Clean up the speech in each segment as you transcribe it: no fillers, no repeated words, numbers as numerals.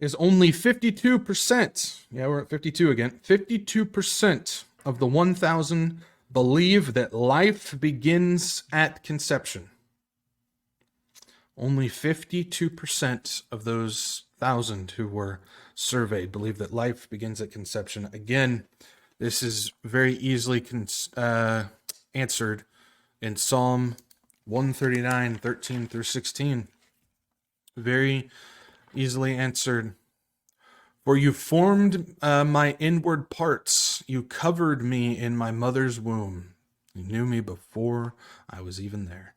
is only 52%. Yeah, we're at 52 again. 52% of the 1,000 believe that life begins at conception. Only 52% of those 1,000 who were surveyed believe that life begins at conception. Again, this is very easily answered in Psalm 139, 13 through 16. Very easily answered. For you formed my inward parts. You covered me in my mother's womb. You knew me before I was even there.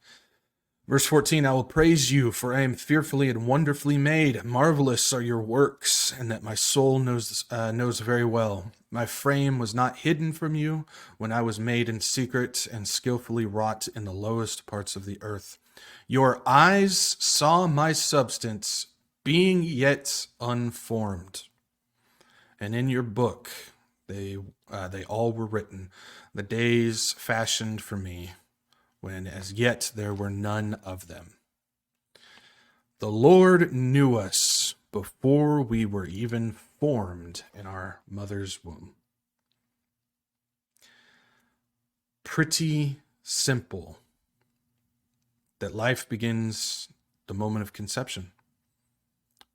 Verse 14, I will praise you, for I am fearfully and wonderfully made. Marvelous are your works, and that my soul knows very well. My frame was not hidden from you when I was made in secret and skillfully wrought in the lowest parts of the earth. Your eyes saw my substance, being yet unformed. And in your book, they all were written, the days fashioned for me, when as yet there were none of them. The Lord knew us before we were even formed in our mother's womb. Pretty simple that life begins the moment of conception,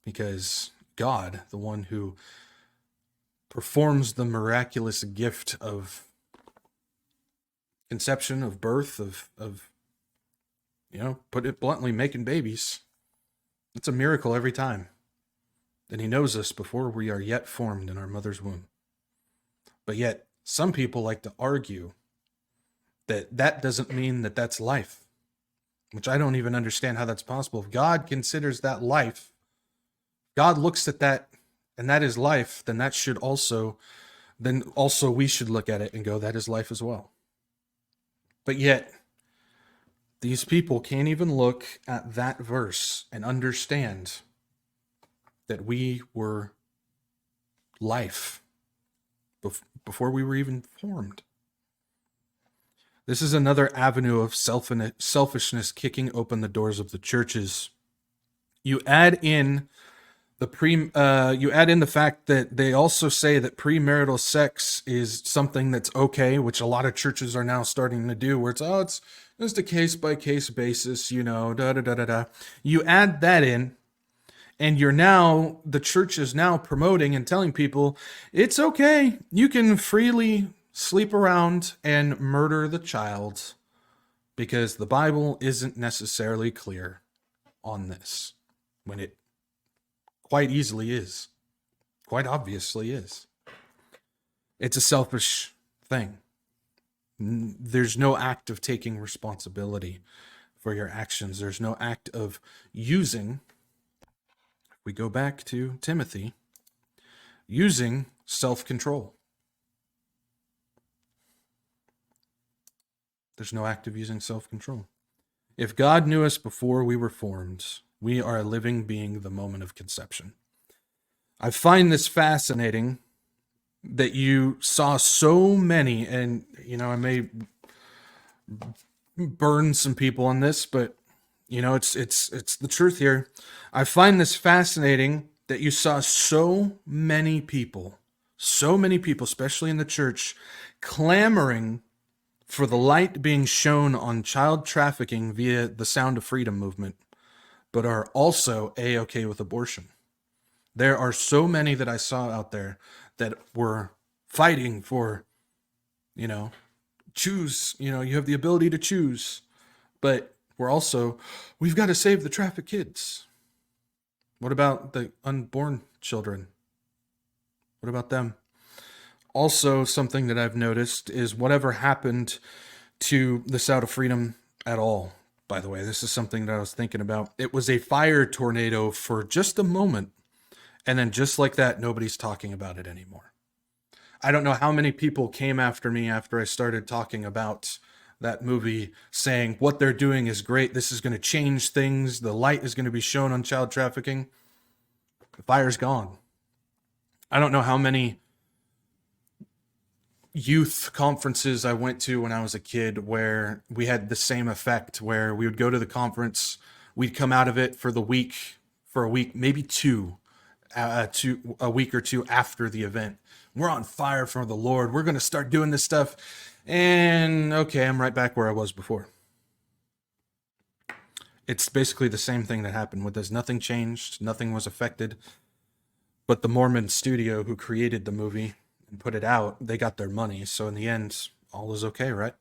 because God, the one who performs the miraculous gift of conception, of birth, of put it bluntly, making babies. It's a miracle every time. And he knows us before we are yet formed in our mother's womb. But yet, some people like to argue that that doesn't mean that that's life, which I don't even understand how that's possible. If God considers that life, God looks at that, and that is life, then that should also we should look at it and go, that is life as well. But yet, these people can't even look at that verse and understand that we were life before we were even formed. This is another avenue of selfishness kicking open the doors of the churches. You add in the fact that they also say that premarital sex is something that's okay, which a lot of churches are now starting to do, where it's just a case-by-case basis, da-da-da-da-da. You add that in, and the church is now promoting and telling people, it's okay, you can freely sleep around and murder the child, because the Bible isn't necessarily clear on this, when it quite easily is. Quite obviously is. It's a selfish thing. There's no act of taking responsibility for your actions. There's no act of using, if we go back to Timothy, using self-control. There's no act of using self-control. If God knew us before we were formed, we are a living being the moment of conception. I find this fascinating that you saw so many, and I may burn some people on this, but it's the truth here. I find this fascinating that you saw so many people, especially in the church, clamoring for the light being shown on child trafficking via the Sound of Freedom movement, but are also A-okay with abortion. There are so many that I saw out there that were fighting for, choose, you have the ability to choose, but we've got to save the trafficked kids. What about the unborn children? What about them? Also, something that I've noticed is whatever happened to the Sound of Freedom at all. By the way, this is something that I was thinking about. It was a fire tornado for just a moment, and then just like that, nobody's talking about it anymore. I don't know how many people came after me after I started talking about that movie, saying what they're doing is great, this is going to change things, the light is going to be shown on child trafficking. The fire's gone. I don't know how many youth conferences I went to when I was a kid where we had the same effect, where we would go to the conference, we'd come out of it for a week, maybe two, a week or two after the event. We're on fire for the Lord. We're going to start doing this stuff. And okay, I'm right back where I was before. It's basically the same thing that happened with this. Nothing changed. Nothing was affected. But the Mormon studio who created the movie and put it out, they got their money. So in the end, all is okay, right?